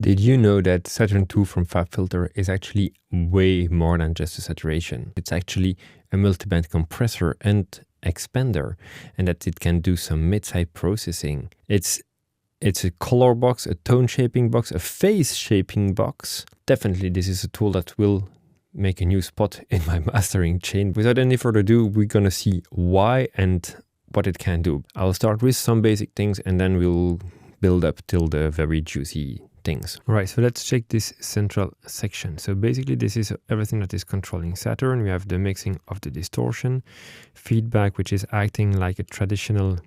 Did you know that Saturn 2 from FabFilter is actually way more than just a saturation? It's actually a multiband compressor and expander, and that it can do some mid-side processing. It's a color box, a tone shaping box, a phase shaping box. Definitely this is a tool that will make a new spot in my mastering chain. Without any further ado, we're gonna see why and what it can do. I'll start with some basic things and then we'll build up till the very juicy things. All right, so let's check this central section. So basically this is everything that is controlling Saturn. We have the mixing of the distortion, feedback, which is acting like a traditional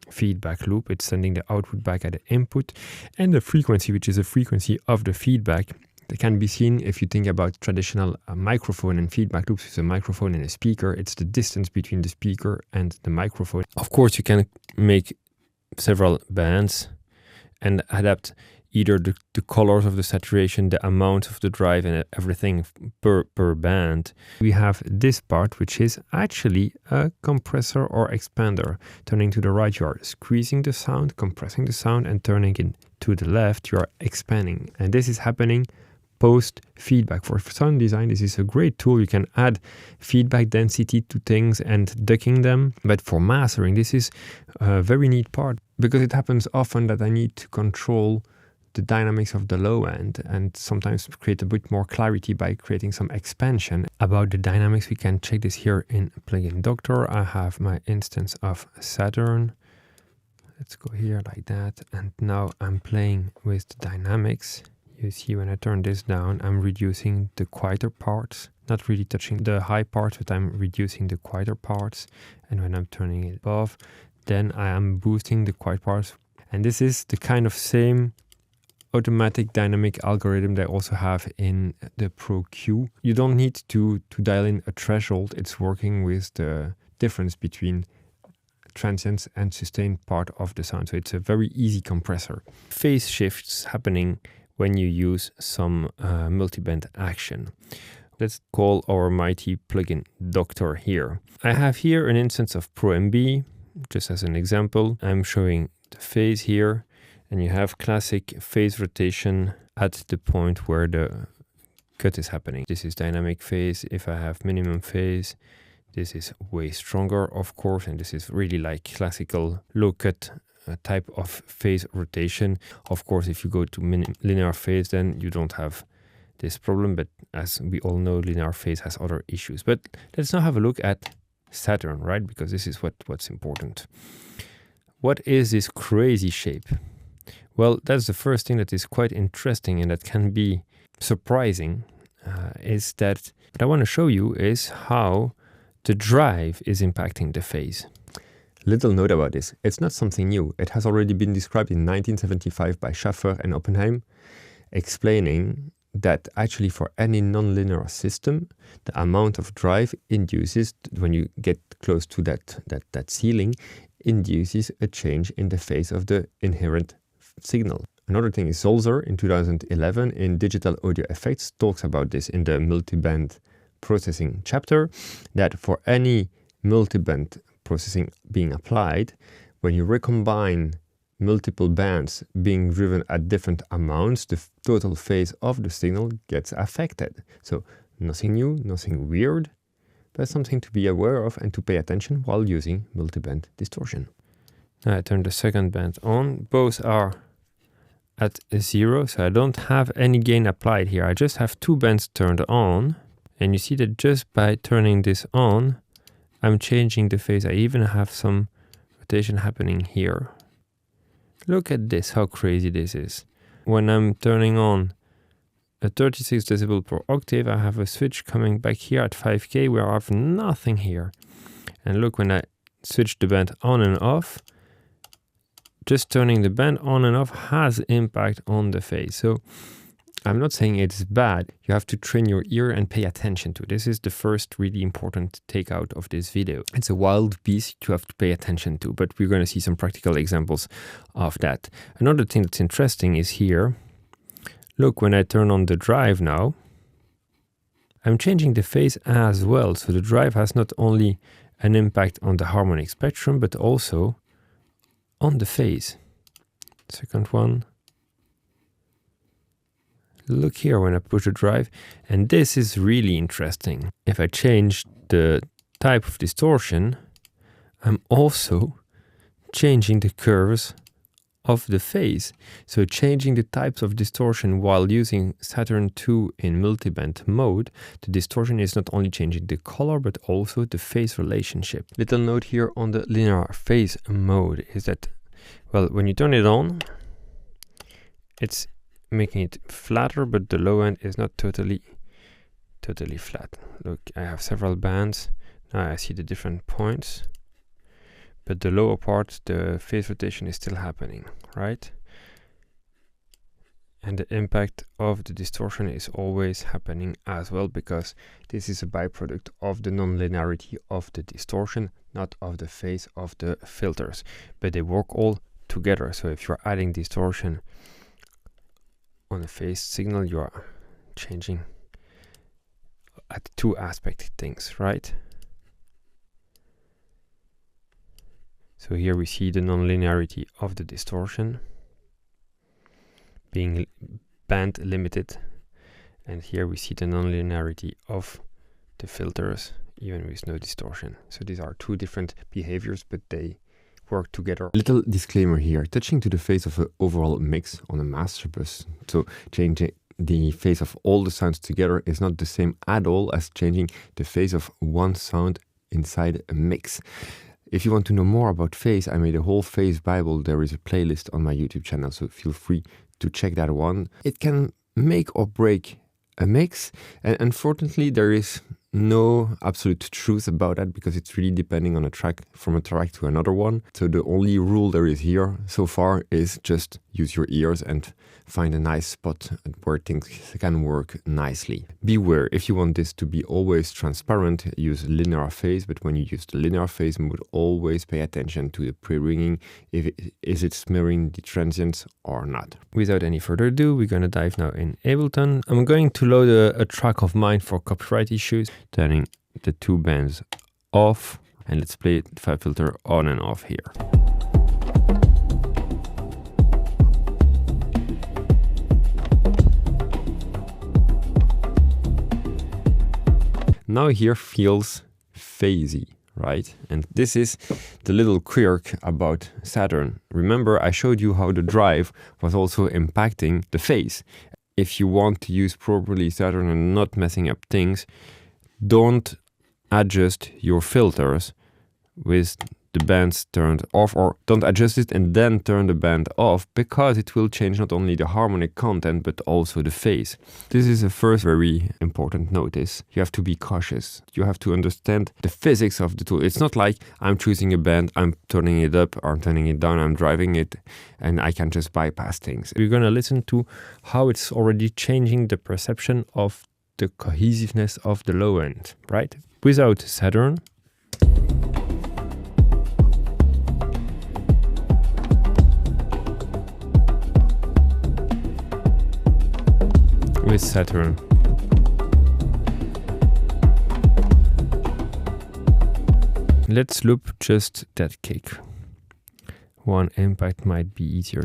feedback loop. It's sending the output back at the input, and the frequency, which is the frequency of the feedback. That can be seen if you think about traditional microphone and feedback loops with a microphone and a speaker. It's the distance between the speaker and the microphone. Of course, you can make several bands and adapt either the colors of the saturation, the amount of the drive, and everything per band. We have this part, which is actually a compressor or expander. Turning to the right, you are squeezing the sound, compressing the sound, and turning it to the left, you are expanding. And this is happening post feedback. For sound design, this is a great tool. You can add feedback density to things and ducking them. But for mastering, this is a very neat part, because it happens often that I need to control the dynamics of the low end and sometimes create a bit more clarity by creating some expansion. About the dynamics, we can check this here in plugin Doctor. I have my instance of Saturn. Let's go here like that. And now I'm playing with the dynamics. You see when I turn this down, I'm reducing the quieter parts, not really touching the high parts, but I'm reducing the quieter parts. And when I'm turning it above, then I am boosting the quiet parts. And this is the kind of same automatic dynamic algorithm that I also have in the Pro Q. You don't need to dial in a threshold. It's working with the difference between transients and sustained part of the sound. So it's a very easy compressor. Phase shifts happening when you use some multiband action. Let's call our mighty plugin Doctor here. I have here an instance of Pro MB, just as an example. I'm showing the phase here. And you have classic phase rotation at the point where the cut is happening. This is dynamic phase. If I have minimum phase, this is way stronger, of course. And this is really like classical low cut type of phase rotation. Of course, if you go to linear phase, then you don't have this problem. But as we all know, linear phase has other issues. But let's now have a look at Saturn, right? Because this is what's important. What is this crazy shape? Well, that's the first thing that is quite interesting and that can be surprising, is that what I want to show you is how the drive is impacting the phase. Little note about this, it's not something new. It has already been described in 1975 by Schaffer and Oppenheim, explaining that actually for any nonlinear system, the amount of drive induces, when you get close to that ceiling, induces a change in the phase of the inherent signal. Another thing is Zolzer in 2011 in Digital Audio Effects talks about this in the multiband processing chapter, that for any multiband processing being applied, when you recombine multiple bands being driven at different amounts, the total phase of the signal gets affected. So nothing new, nothing weird, but something to be aware of and to pay attention while using multiband distortion. Now I turn the second band on. Both are at 0, so I don't have any gain applied here. I just have two bands turned on, and you see that just by turning this on, I'm changing the phase. I even have some rotation happening here. Look at this, how crazy this is. When I'm turning on a 36 decibel per octave, I have a switch coming back here at 5K where I have nothing here. And look, when I switch the band on and off, just turning the band on and off has impact on the phase. So I'm not saying it's bad. You have to train your ear and pay attention to it. This is the first really important takeout of this video. It's a wild beast you have to pay attention to, but we're going to see some practical examples of that. Another thing that's interesting is here. Look, when I turn on the drive now, I'm changing the phase as well. So the drive has not only an impact on the harmonic spectrum, but also on the phase. Second one. Look here when I push the drive, and this is really interesting. If I change the type of distortion, I'm also changing the curves of the phase. So changing the types of distortion while using Saturn II in multiband mode, the distortion is not only changing the color but also the phase relationship. Little note here on the linear phase mode is that, well, when you turn it on, it's making it flatter, but the low end is not totally flat. Look, I have several bands. Now I see the different points, but the lower part, the phase rotation is still happening, right? And the impact of the distortion is always happening as well, because this is a byproduct of the non-linearity of the distortion, not of the phase of the filters, but they work all together. So if you're adding distortion on a phase signal, you are changing at two aspect things, right? So here we see the non-linearity of the distortion being band limited, and here we see the non-linearity of the filters even with no distortion. So these are two different behaviors, but they work together. Little disclaimer here, touching to the phase of an overall mix on a master bus, so changing the phase of all the sounds together is not the same at all as changing the phase of one sound inside a mix. If you want to know more about phase, I made a whole phase Bible. There is a playlist on my YouTube channel, so feel free to check that one. It can make or break a mix, and unfortunately there is no absolute truth about that, because it's really depending on a track, from a track to another one. So the only rule there is here so far is just use your ears and find a nice spot where things can work nicely. Beware, if you want this to be always transparent, use linear phase, but when you use the linear phase mode, always pay attention to the pre-ringing, is it smearing the transients or not. Without any further ado, we're going to dive now in Ableton. I'm going to load a track of mine for copyright issues, turning the two bands off, and let's play FabFilter on and off here. Now here feels phasey, right? And this is the little quirk about Saturn. Remember, I showed you how the drive was also impacting the phase. If you want to use properly Saturn and not messing up things, don't adjust your filters with the bands turned off, or don't adjust it and then turn the band off, because it will change not only the harmonic content but also the phase. This is the first very important notice. You have to be cautious. You have to understand the physics of the tool. It's not like I'm choosing a band, I'm turning it up or I'm turning it down, I'm driving it, and I can just bypass things. We're going to listen to how it's already changing the perception of the cohesiveness of the low end, right? Without Saturn, with Saturn. Let's loop just that kick. One impact might be easier.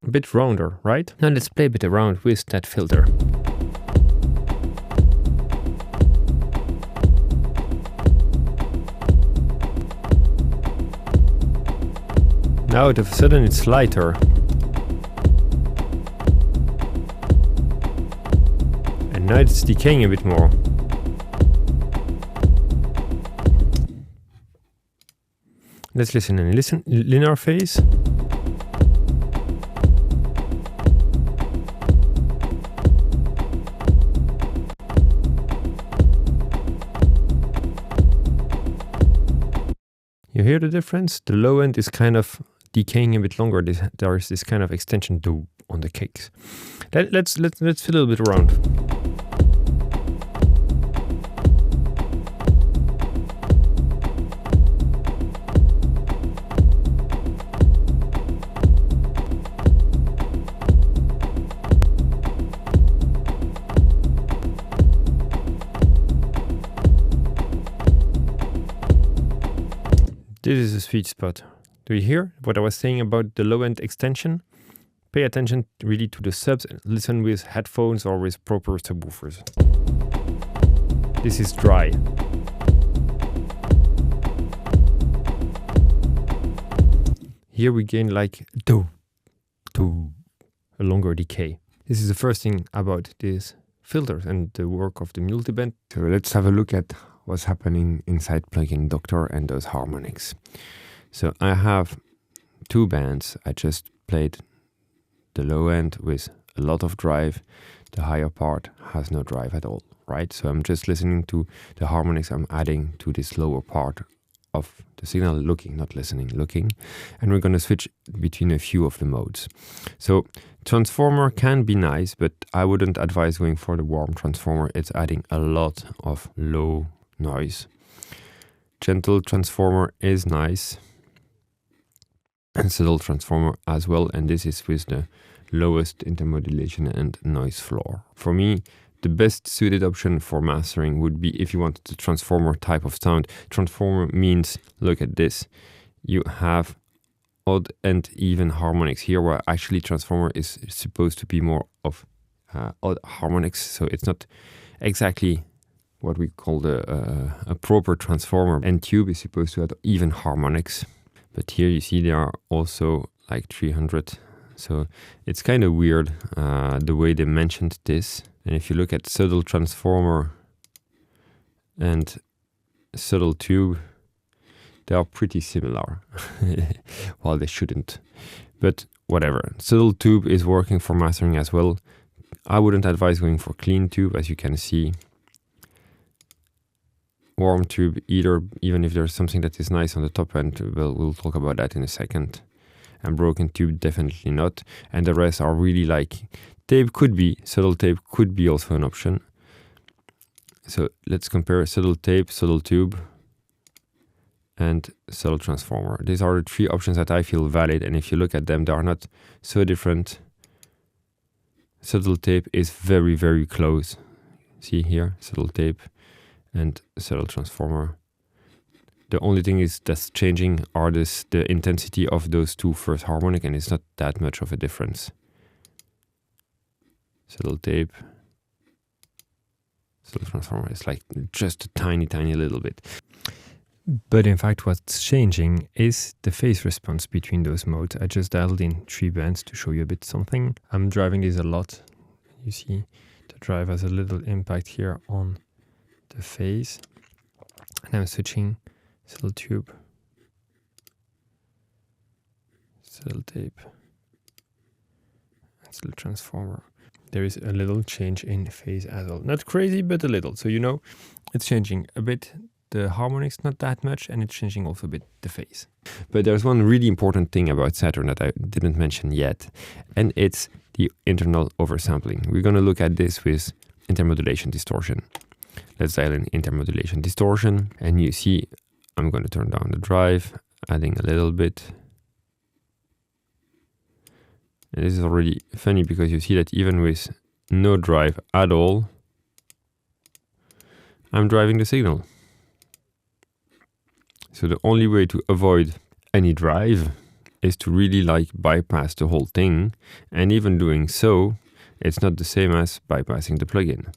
A bit rounder, right? Now let's play a bit around with that filter. Now all of a sudden it's lighter. And now it's decaying a bit more. Let's listen and listen. Linear phase. You hear the difference? The low end is kind of decaying a bit longer. There is this kind of extension on the kicks. Let's fiddle a bit around. This is a sweet spot. Do you hear what I was saying about the low-end extension? Pay attention really to the subs and listen with headphones or with proper subwoofers. This is dry. Here we gain like a longer decay. This is the first thing about these filters and the work of the multiband. So let's have a look at what's happening inside plugin Doctor and those harmonics. So I have two bands. I just played the low end with a lot of drive. The higher part has no drive at all, right? So I'm just listening to the harmonics I'm adding to this lower part of the signal, looking, not listening, looking. And we're going to switch between a few of the modes. So transformer can be nice, but I wouldn't advise going for the warm transformer. It's adding a lot of low noise. Gentle transformer is nice. And subtle transformer as well. And this is with the lowest intermodulation and noise floor. For me, the best suited option for mastering would be if you wanted the transformer type of sound. Transformer means, look at this, you have odd and even harmonics here, where actually transformer is supposed to be more of odd harmonics. So it's not exactly what we call a proper transformer. And tube is supposed to have even harmonics. But here you see there are also like 300. So it's kind of weird the way they mentioned this. And if you look at subtle transformer and subtle tube, they are pretty similar. Well, they shouldn't. But whatever. Subtle tube is working for mastering as well. I wouldn't advise going for clean tube, as you can see. Warm tube either, even if there's something that is nice on the top end. We'll talk about that in a second. And broken tube, definitely not. And the rest are really like, tape could be, subtle tape could be also an option. So let's compare subtle tape, subtle tube, and subtle transformer. These are the three options that I feel valid. And if you look at them, they are not so different. Subtle tape is very, very close. See here, subtle tape and subtle transformer. The only thing is that's changing are the intensity of those two first harmonic, and it's not that much of a difference. Subtle tape, subtle transformer is like just a tiny, tiny little bit. But in fact, what's changing is the phase response between those modes. I just dialed in 3 bands to show you a bit something. I'm driving this a lot. You see the drive has a little impact here on the phase. And I'm switching subtle tube, subtle tape, and subtle transformer. There is a little change in phase as well. Not crazy, but a little. So you know, it's changing a bit the harmonics, not that much, and it's changing also a bit the phase. But there's one really important thing about Saturn that I didn't mention yet, and it's the internal oversampling. We're going to look at this with intermodulation distortion. Let's dial in intermodulation distortion, and you see I'm going to turn down the drive, adding a little bit. And this is already funny because you see that even with no drive at all, I'm driving the signal. So the only way to avoid any drive is to really like bypass the whole thing. And even doing so, it's not the same as bypassing the plugin.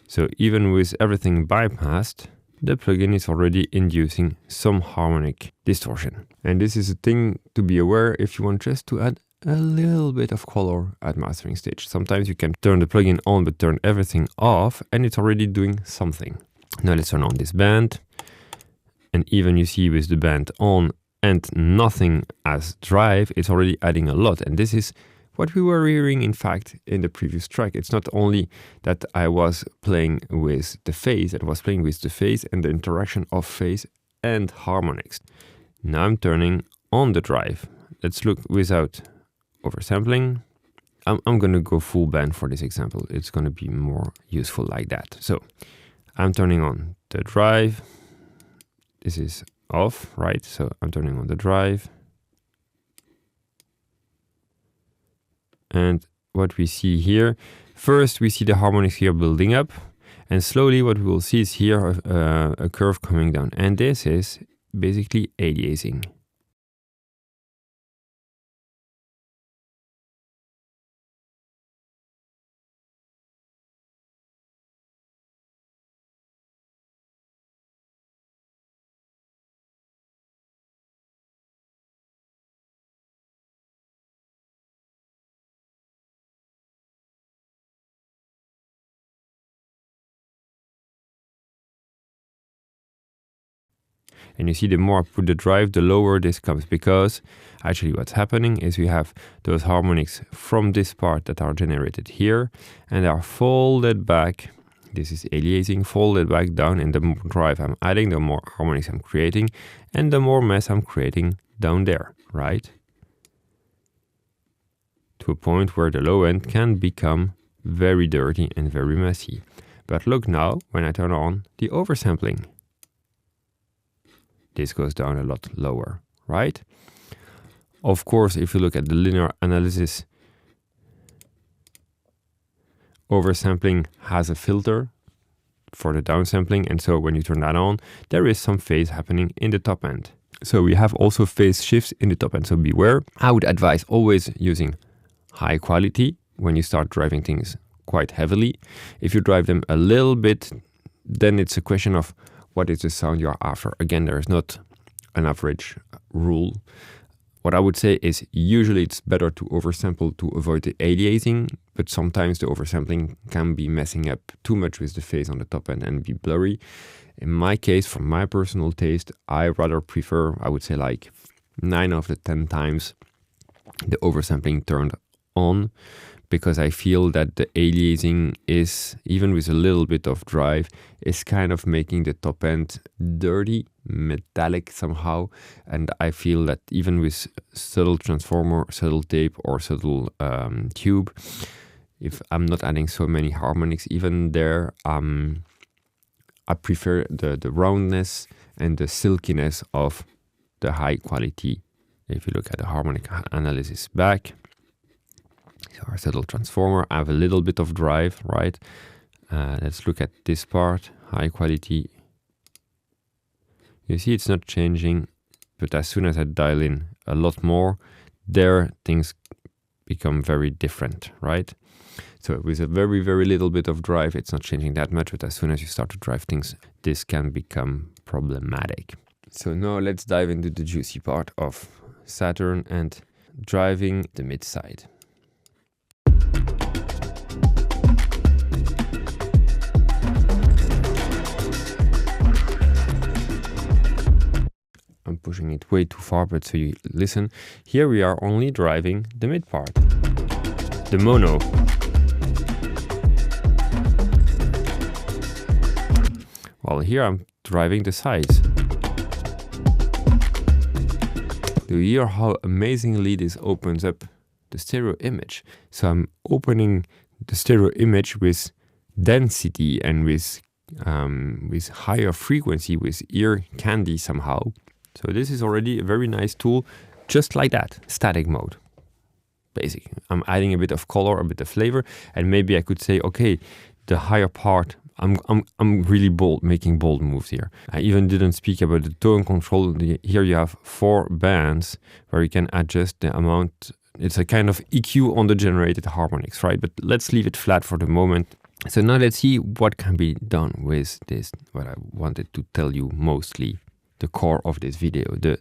So even with everything bypassed, the plugin is already inducing some harmonic distortion. And this is a thing to be aware if you want just to add a little bit of color at mastering stage. Sometimes you can turn the plugin on but turn everything off and it's already doing something. Now let's turn on this band. And even you see with the band on and nothing as drive, it's already adding a lot. And this is what we were hearing, in fact, in the previous track. It's not only that I was playing with the phase, I was playing with the phase and the interaction of phase and harmonics. Now I'm turning on the drive. Let's look without oversampling. I'm going to go full band for this example. It's going to be more useful like that. So I'm turning on the drive. This is off, right? So I'm turning on the drive. And what we see here, first we see the harmonics here building up, and slowly what we will see is here a curve coming down. And this is basically aliasing. And you see, the more I put the drive, the lower this comes, because actually what's happening is we have those harmonics from this part that are generated here and are folded back. This is aliasing, folded back down, and the more drive I'm adding, the more harmonics I'm creating, and the more mess I'm creating down there, right? To a point where the low end can become very dirty and very messy. But look now, when I turn on the oversampling, this goes down a lot lower, right? Of course, if you look at the linear analysis, oversampling has a filter for the downsampling, and so when you turn that on, there is some phase happening in the top end. So we have also phase shifts in the top end, so beware. I would advise always using high quality when you start driving things quite heavily. If you drive them a little bit, then it's a question of what is the sound you're after. Again, there is not an average rule. What I would say is usually it's better to oversample to avoid the aliasing, but sometimes the oversampling can be messing up too much with the phase on the top end and be blurry. In my case, from my personal taste, I rather prefer, I would say like 9 out of 10 times, the oversampling turned on, because I feel that the aliasing is, even with a little bit of drive, is kind of making the top end dirty, metallic somehow. And I feel that even with subtle transformer, subtle tape, or subtle tube, if I'm not adding so many harmonics, even there, I prefer the roundness and the silkiness of the high quality. If you look at the harmonic analysis back, our subtle transformer, I have a little bit of drive, right? Let's look at this part, high quality. You see it's not changing, but as soon as I dial in a lot more, there things become very different, right? So with a very, very little bit of drive, it's not changing that much, but as soon as you start to drive things, this can become problematic. So now let's dive into the juicy part of Saturn and driving the mid side. I'm pushing it way too far, but so you listen. Here we are only driving the mid part, the mono. While here I'm driving the sides. Do you hear how amazingly this opens up the stereo image? So I'm opening the stereo image with density and with higher frequency, with ear candy somehow. So this is already a very nice tool, just like that, static mode. Basic. I'm adding a bit of color, a bit of flavor, and maybe I could say, okay, the higher part, I'm really bold, making bold moves here. I even didn't speak about the tone control. Here you have 4 bands where you can adjust the amount. It's a kind of EQ on the generated harmonics, right? But let's leave it flat for the moment. So now let's see what can be done with this, what I wanted to tell you mostly. The core of this video, the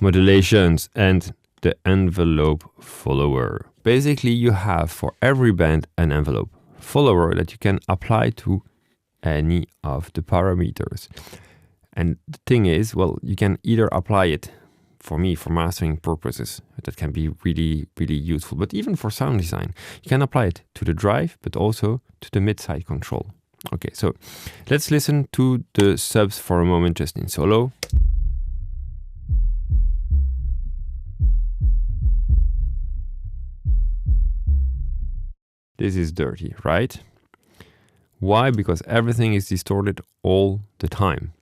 modulations and the envelope follower. Basically, you have for every band an envelope follower that you can apply to any of the parameters. And the thing is, well, you can either apply it, for me, for mastering purposes, that can be really, really useful, but even for sound design, you can apply it to the drive, but also to the mid-side control. Okay, so let's listen to the subs for a moment, just in solo. This is dirty, right? Why? Because everything is distorted all the time.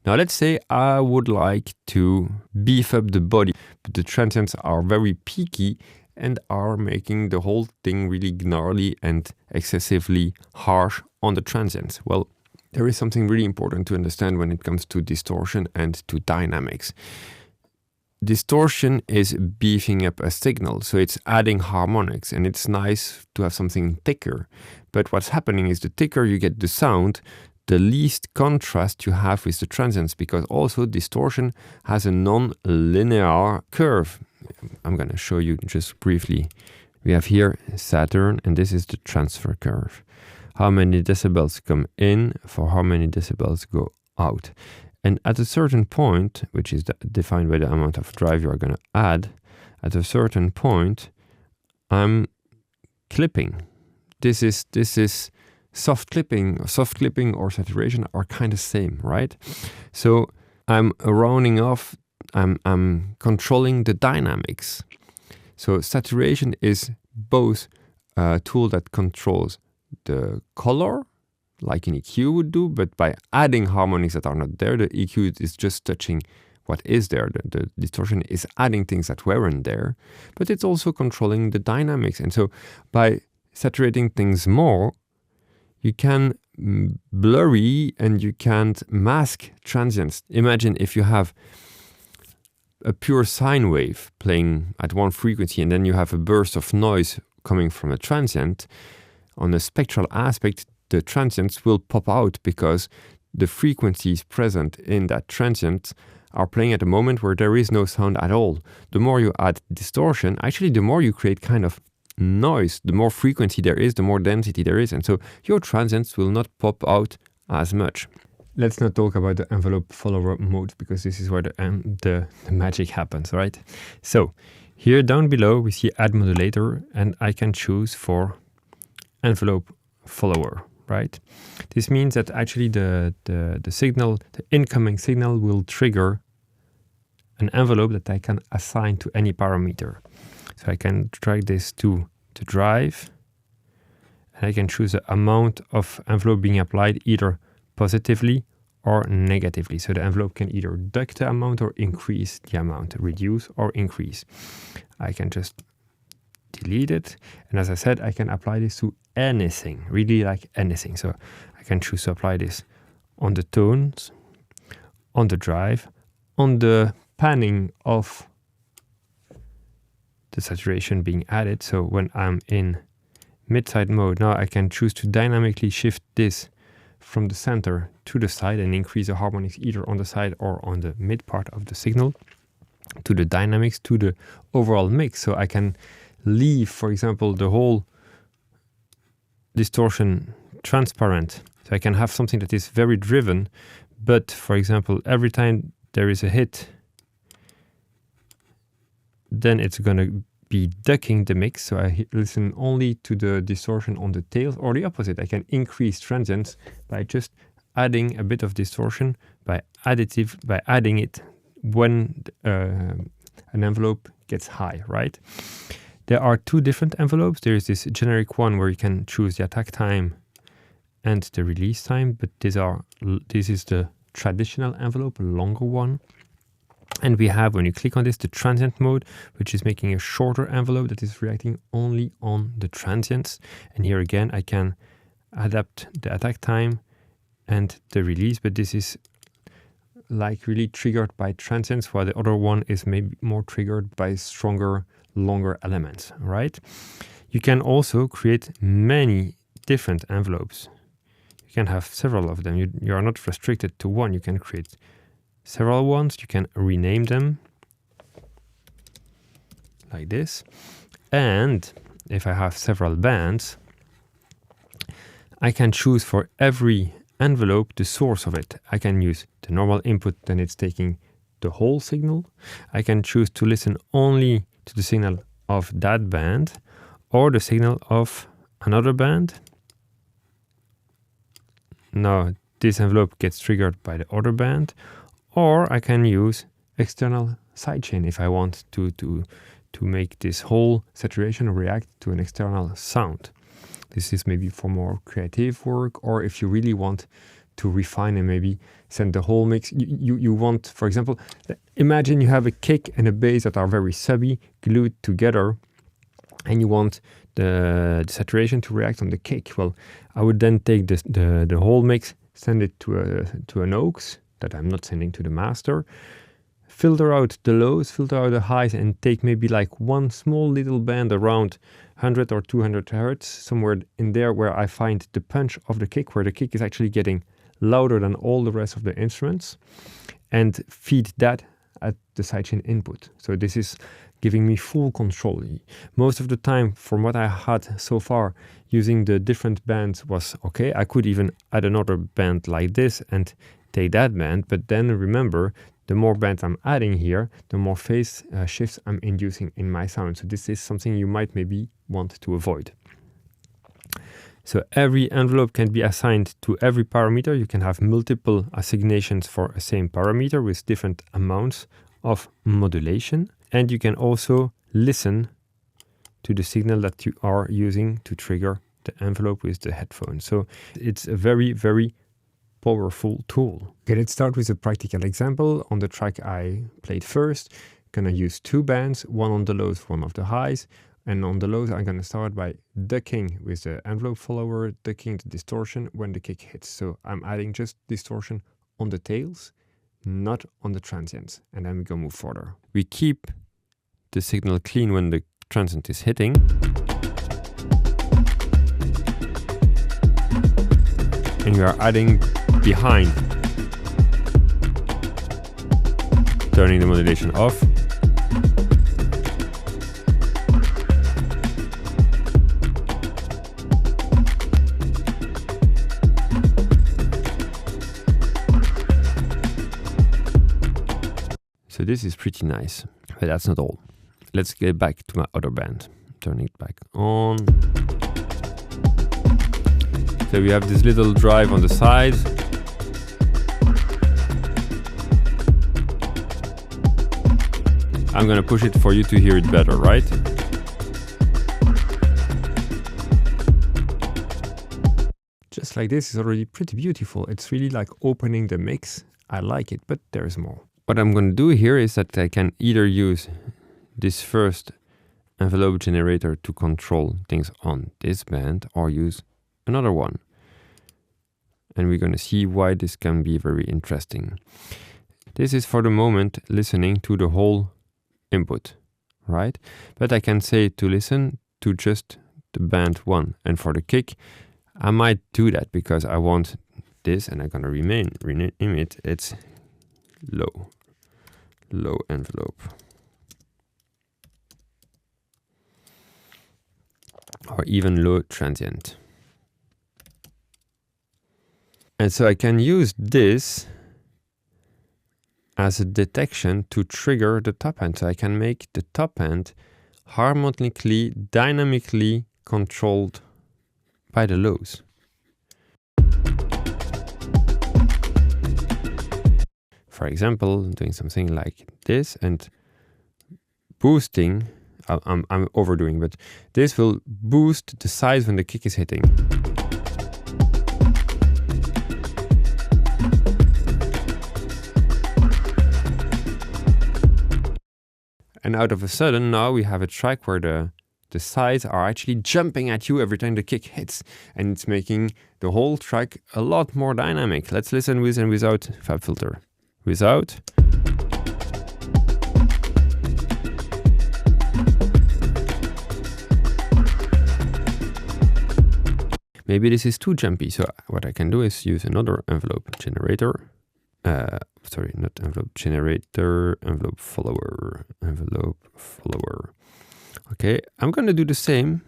Now let's say I would like to beef up the body, but the transients are very peaky and are making the whole thing really gnarly and excessively harsh on the transients. Well, there is something really important to understand when it comes to distortion and to dynamics. Distortion is beefing up a signal, so it's adding harmonics, and it's nice to have something thicker. But what's happening is the thicker you get the sound, the least contrast you have with the transients, because also distortion has a non-linear curve. I'm going to show you just briefly. We have here Saturn, and this is the transfer curve. How many decibels come in for how many decibels go out. And at a certain point, which is defined by the amount of drive you are going to add, at a certain point, I'm clipping. This is soft clipping or saturation are kind of same, right? So I'm rounding off, I'm controlling the dynamics. So saturation is both a tool that controls the color, like an EQ would do, but by adding harmonics that are not there, the EQ is just touching what is there. The distortion is adding things that weren't there, but it's also controlling the dynamics. And so by saturating things more, you can blurry and you can't mask transients. Imagine if you have a pure sine wave playing at one frequency and then you have a burst of noise coming from a transient. On a spectral aspect, the transients will pop out because the frequencies present in that transient are playing at a moment where there is no sound at all. The more you add distortion, actually the more you create kind of noise, the more frequency there is, the more density there is, and so your transients will not pop out as much. Let's not talk about the envelope follower mode, because this is where the magic happens, right? So here down below we see add modulator, and I can choose for envelope follower, right? This means that actually the signal, the incoming signal, will trigger an envelope that I can assign to any parameter. So I can drag this to the drive, and I can choose the amount of envelope being applied either positively or negatively. So the envelope can either duck the amount or increase the amount, reduce or increase. I can just delete it, and as I said, I can apply this to anything, really like anything. So I can choose to apply this on the tones, on the drive, on the panning of the saturation being added. So when I'm in mid-side mode, now I can choose to dynamically shift this from the center to the side and increase the harmonics either on the side or on the mid part of the signal, to the dynamics, to the overall mix. So I can leave, for example, the whole distortion transparent. So I can have something that is very driven, but for example, every time there is a hit, then it's going to be ducking the mix. So I listen only to the distortion on the tails, or the opposite. I can increase transients by just adding a bit of distortion by adding it when an envelope gets high, right? There are two different envelopes. There is this generic one where you can choose the attack time and the release time, but this is the traditional envelope, a longer one. And we have, when you click on this, the transient mode, which is making a shorter envelope that is reacting only on the transients. And here again, I can adapt the attack time and the release, but this is like really triggered by transients, while the other one is maybe more triggered by stronger, longer elements, right? You can also create many different envelopes. You can have several of them. You are not restricted to one. You can create several ones. You can rename them like this. And if I have several bands, I can choose for every envelope the source of it. I can use the normal input, then it's taking the whole signal. I can choose to listen only to the signal of that band or the signal of another band. Now this envelope gets triggered by the other band, or I can use external sidechain if I want to make this whole saturation react to an external sound. This is maybe for more creative work, or if you really want to refine and maybe send the whole mix. You want, for example, imagine you have a kick and a bass that are very subby, glued together, and you want the saturation to react on the kick. Well, I would then take the whole mix, send it to an aux that I'm not sending to the master, filter out the lows, filter out the highs, and take maybe like one small little band around 100 or 200 hertz, somewhere in there where I find the punch of the kick, where the kick is actually getting louder than all the rest of the instruments, and feed that at the sidechain input. So this is giving me full control. Most of the time, from what I had so far, using the different bands was okay. I could even add another band like this and take that band, but then remember, the more bands I'm adding here, the more phase shifts I'm inducing in my sound. So this is something you might maybe want to avoid. So every envelope can be assigned to every parameter. You can have multiple assignations for a same parameter with different amounts of modulation. And you can also listen to the signal that you are using to trigger the envelope with the headphone. So it's a very, very powerful tool. Okay, let's start with a practical example. On the track I played first, I'm gonna use two bands, one on the lows, one of the highs. And on the lows, I'm gonna start by ducking with the envelope follower, ducking the distortion when the kick hits. So I'm adding just distortion on the tails, not on the transients. And then we go move further. We keep the signal clean when the transient is hitting. And we are adding behind, turning the modulation off. So this is pretty nice, but that's not all. Let's get back to my other band. Turning it back on. So we have this little drive on the side. I'm gonna push it for you to hear it better, right? Just like this is already pretty beautiful. It's really like opening the mix. I like it, but there's more. What I'm gonna do here is that I can either use this first envelope generator to control things on this band or use another one. And we're going to see why this can be very interesting. This is for the moment listening to the whole input, right? But I can say to listen to just the band one. And for the kick, I might do that because I want this, and I'm going to rename it. It's low envelope. Or even low transient. And so I can use this as a detection to trigger the top end. So I can make the top end harmonically, dynamically controlled by the lows. For example, doing something like this and boosting, I'm overdoing, but this will boost the size when the kick is hitting. And out of a sudden, now we have a track where the sides are actually jumping at you every time the kick hits. And it's making the whole track a lot more dynamic. Let's listen with and without FabFilter. Without. Maybe this is too jumpy. So what I can do is use another envelope generator. Sorry, not envelope generator, envelope follower. Okay, I'm gonna do the same,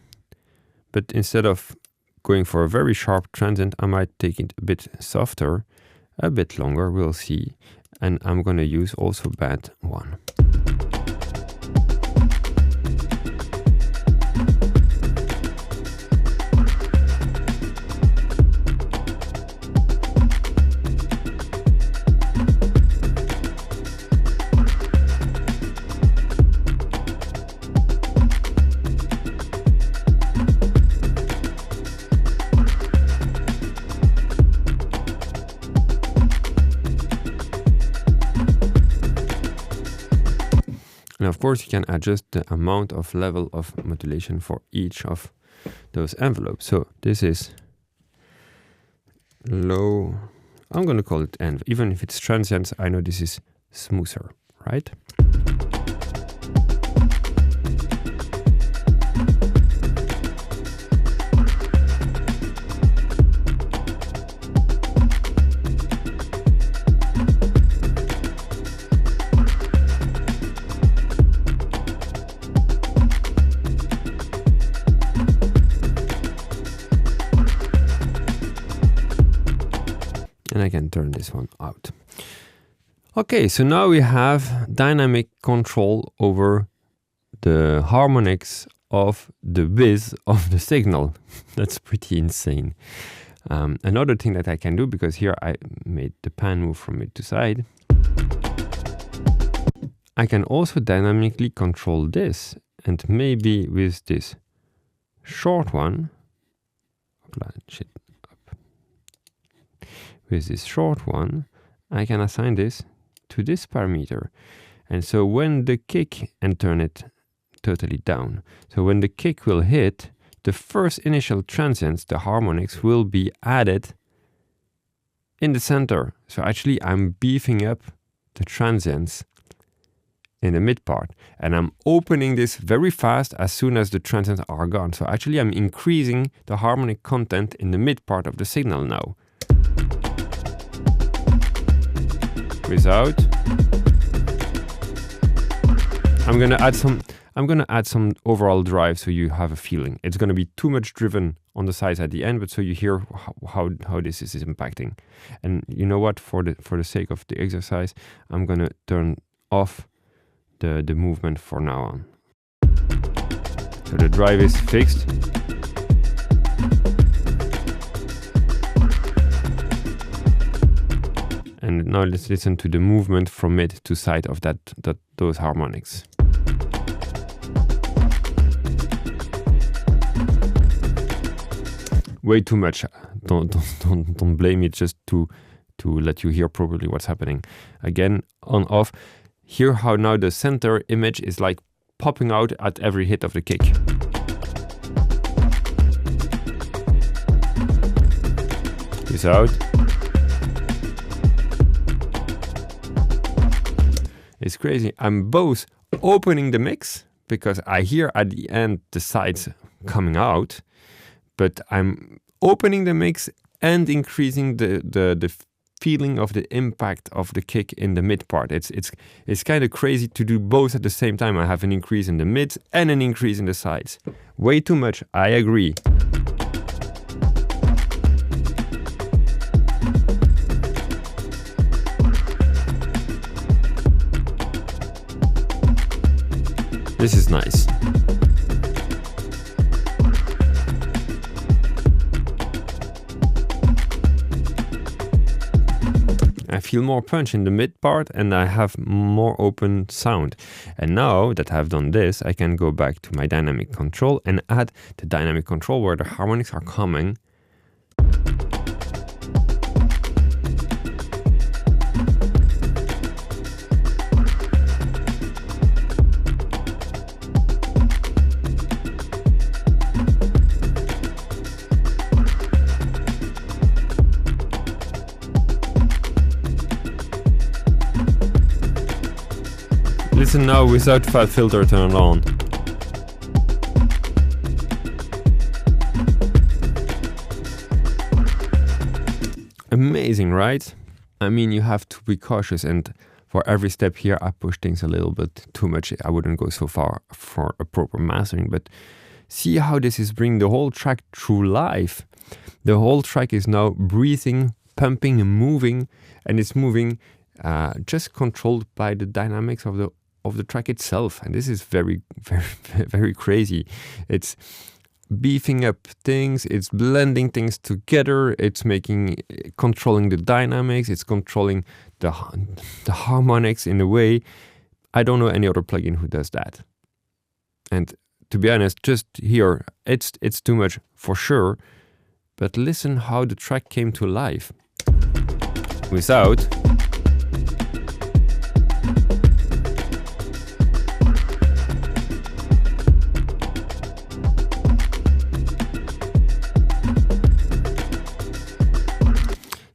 but instead of going for a very sharp transient, I might take it a bit softer, a bit longer, we'll see. And I'm gonna use also band one. And of course, you can adjust the amount of level of modulation for each of those envelopes. So this is low I'm going to call it N. Even if it's transient, I know this is smoother, right? And I can turn this one out. Okay, so now we have dynamic control over the harmonics of the width of the signal. That's pretty insane. Another thing that I can do, because here I made the pan move from mid to side, I can also dynamically control this, and maybe with this short one, with this short one, I can assign this to this parameter. And so when the kick, and turn it totally down. So when the kick will hit, the first initial transients, the harmonics, will be added in the center. So actually I'm beefing up the transients in the mid part. And I'm opening this very fast as soon as the transients are gone. So actually I'm increasing the harmonic content in the mid part of the signal now. Without, I'm gonna add some overall drive so you have a feeling. It's gonna be too much driven on the sides at the end, but so you hear how this is impacting. And you know what? For the sake of the exercise, I'm gonna turn off the movement for now on. So the drive is fixed. And now let's listen to the movement from mid to side of those harmonics. Way too much. Don't blame it, just to let you hear properly what's happening. Again, on off. Hear how now the center image is like popping out at every hit of the kick. Without. It's crazy. I'm both opening the mix because I hear at the end the sides coming out, but I'm opening the mix and increasing the feeling of the impact of the kick in the mid part. It's kind of crazy to do both at the same time. I have an increase in the mids and an increase in the sides. Way too much, I agree. This is nice. I feel more punch in the mid part and I have more open sound. And now that I've done this, I can go back to my dynamic control and add the dynamic control where the harmonics are coming. Listen now without FabFilter turned on. Amazing, right? I mean, you have to be cautious, and for every step here I push things a little bit too much. I wouldn't go so far for a proper mastering, but see how this is bringing the whole track through life. The whole track is now breathing, pumping and moving, and it's moving just controlled by the dynamics of the track itself. And this is very, very, very crazy. It's beefing up things, it's blending things together, it's controlling the dynamics, it's controlling the harmonics in a way. I don't know any other plugin who does that. And to be honest, just here, it's too much for sure, but listen how the track came to life. Without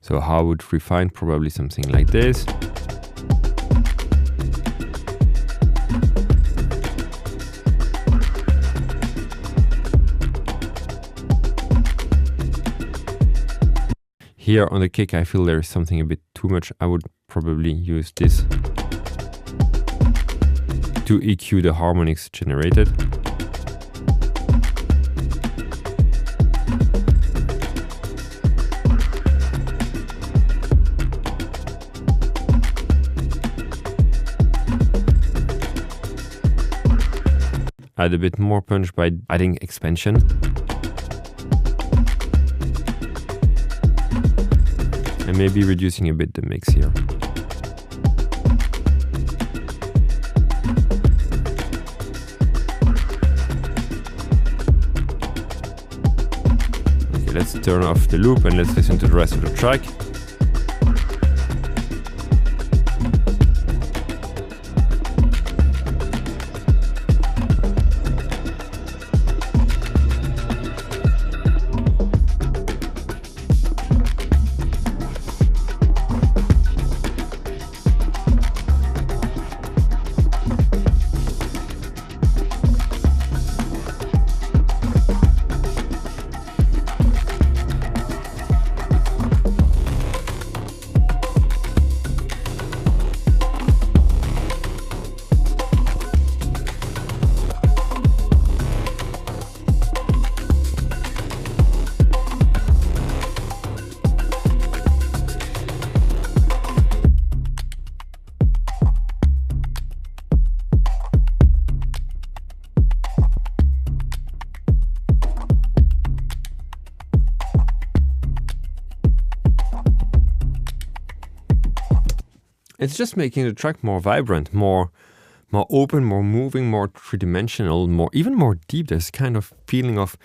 So how I would refine probably something like this. Here on the kick, I feel there is something a bit too much. I would probably use this to EQ the harmonics generated. Add a bit more punch by adding expansion. And maybe reducing a bit the mix here. Okay, let's turn off the loop and let's listen to the rest of the track. It's just making the track more vibrant, more open, more moving, more three-dimensional, even more deep. There's kind of feeling of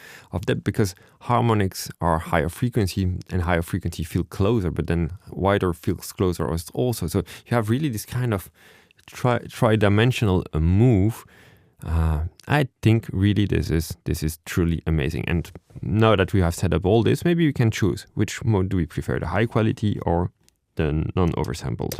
depth because harmonics are higher frequency and higher frequency feel closer, but then wider feels closer also. So you have really this kind of tri-dimensional move. I think really this is truly amazing. And now that we have set up all this, maybe we can choose which mode do we prefer, the high quality or the non-oversampled.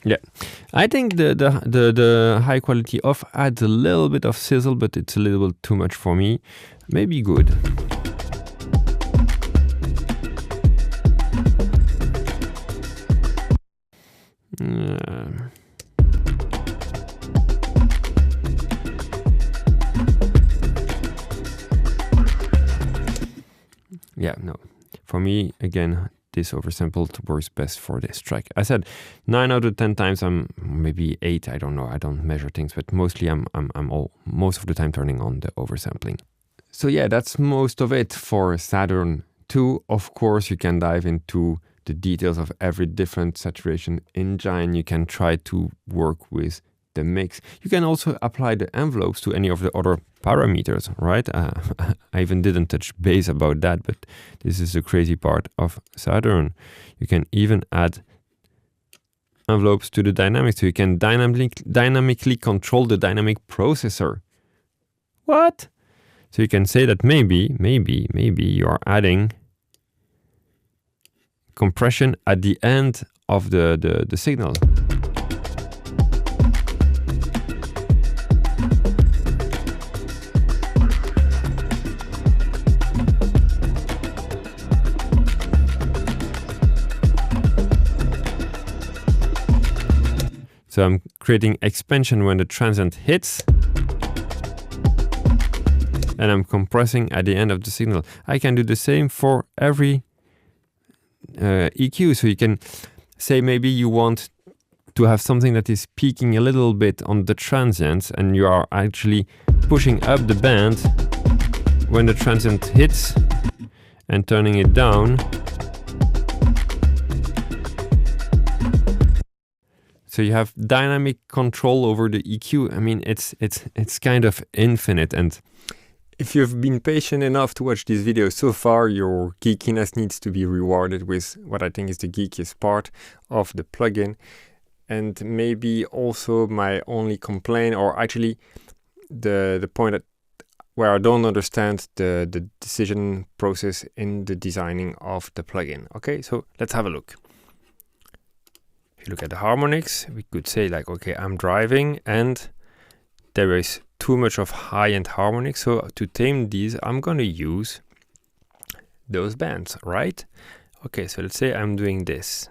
Yeah, I think the high quality off adds a little bit of sizzle, but it's a little bit too much for me. Maybe good. Yeah, no. For me, again, this oversampled works best for this track. I said 9 out of 10 times, I'm maybe 8. I don't know. I don't measure things, but mostly I'm most of the time turning on the oversampling. So yeah, that's most of it for Saturn 2. Of course, you can dive into the details of every different saturation engine. You can try to work with the mix. You can also apply the envelopes to any of the other parameters, right? I even didn't touch base about that, but this is the crazy part of Saturn. You can even add envelopes to the dynamics, so you can dynamically control the dynamic processor. What? So you can say that maybe you are adding compression at the end of the signal. So I'm creating expansion when the transient hits, and I'm compressing at the end of the signal. I can do the same for every EQ. So you can say maybe you want to have something that is peaking a little bit on the transients, and you are actually pushing up the band when the transient hits and turning it down. So you have dynamic control over the EQ. I mean, it's kind of infinite. And if you've been patient enough to watch this video so far, your geekiness needs to be rewarded with what I think is the geekiest part of the plugin. And maybe also my only complaint, or actually the point that where I don't understand the decision process in the designing of the plugin. Okay, so let's have a look. If you look at the harmonics, we could say like, okay, I'm driving and there is too much of high-end harmonics. So to tame these, I'm going to use those bands, right? Okay, so let's say I'm doing this,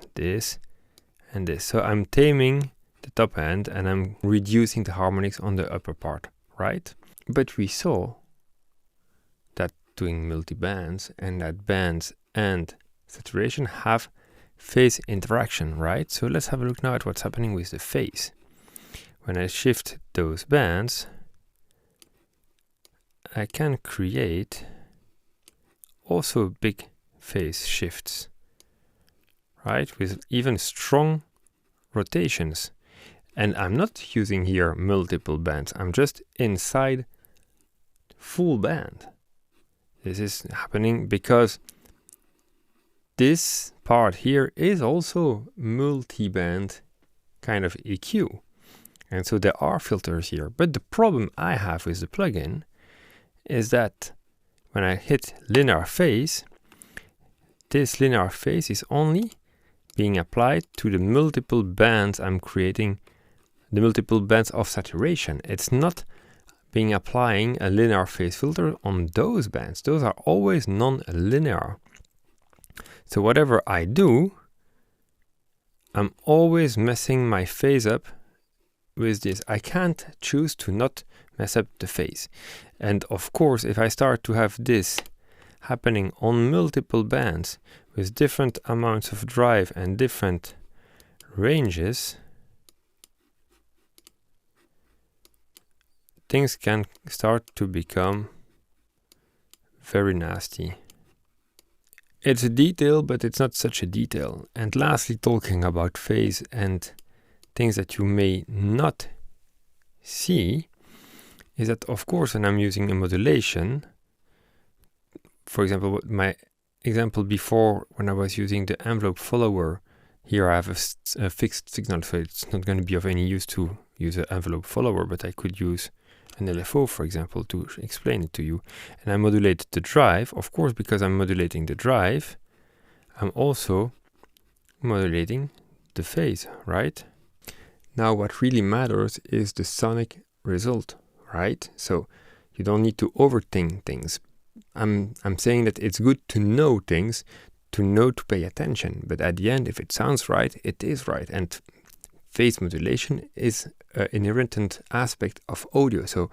and this. So I'm taming the top end and I'm reducing the harmonics on the upper part, right? But we saw that doing multi-bands and that bands and saturation have phase interaction, right? So let's have a look now at what's happening with the phase. When I shift those bands, I can create also big phase shifts, right? With even strong rotations. And I'm not using here multiple bands. I'm just inside full band. This is happening because this part here is also multi-band kind of EQ. And so there are filters here. But the problem I have with the plugin is that when I hit linear phase, this linear phase is only being applied to the multiple bands I'm creating, the multiple bands of saturation. It's not being applying a linear phase filter on those bands. Those are always non-linear. So whatever I do, I'm always messing my phase up with this. I can't choose to not mess up the phase. And of course, if I start to have this happening on multiple bands with different amounts of drive and different ranges, things can start to become very nasty. It's a detail, but it's not such a detail. And lastly, talking about phase and things that you may not see, is that of course when I'm using a modulation, for example, my example before when I was using the envelope follower, here I have a fixed signal, so it's not going to be of any use to use an envelope follower, but I could use an LFO, for example, to explain it to you. And I modulate the drive. Of course, because I'm modulating the drive, I'm also modulating the phase, right? Now, what really matters is the sonic result, right? So you don't need to overthink things. I'm saying that it's good to know things, to know to pay attention. But at the end, if it sounds right, it is right. And phase modulation is an inherent aspect of audio. So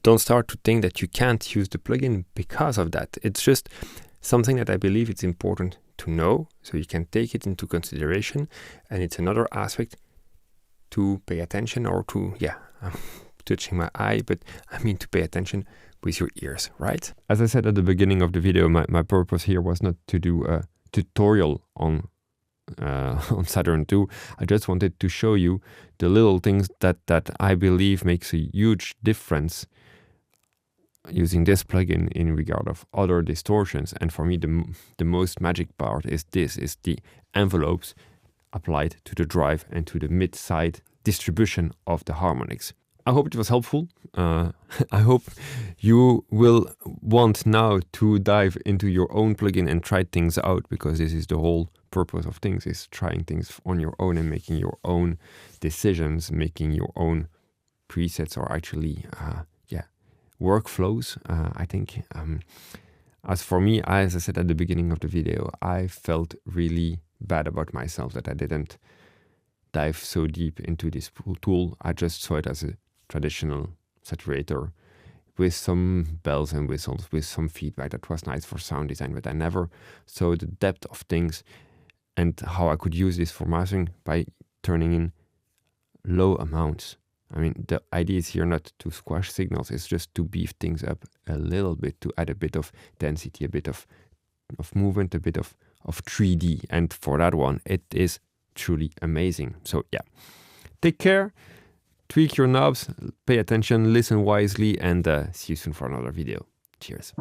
don't start to think that you can't use the plugin because of that. It's just something that I believe it's important to know, so you can take it into consideration. And it's another aspect to pay attention, or to, yeah, I'm touching my eye, but I mean to pay attention with your ears, right? As I said at the beginning of the video, my purpose here was not to do a tutorial on Saturn 2. I just wanted to show you the little things that I believe makes a huge difference using this plugin in regard of other distortions. And for me, the most magic part is the envelopes applied to the drive and to the mid-side distribution of the harmonics. I hope it was helpful. I hope you will want now to dive into your own plugin and try things out, because this is the whole purpose of things, is trying things on your own and making your own decisions, making your own presets, or actually, workflows, I think. As for me, as I said at the beginning of the video, I felt really bad about myself that I didn't dive so deep into this tool. I just saw it as a traditional saturator with some bells and whistles, with some feedback that was nice for sound design, but I never saw the depth of things and how I could use this for mastering by turning in low amounts. I mean, the idea is here not to squash signals, it's just to beef things up a little bit, to add a bit of density, a bit of movement, a bit of 3D. And for that one, it is truly amazing. So yeah, Take care, tweak your knobs, pay attention, listen wisely, and see you soon for another video. Cheers.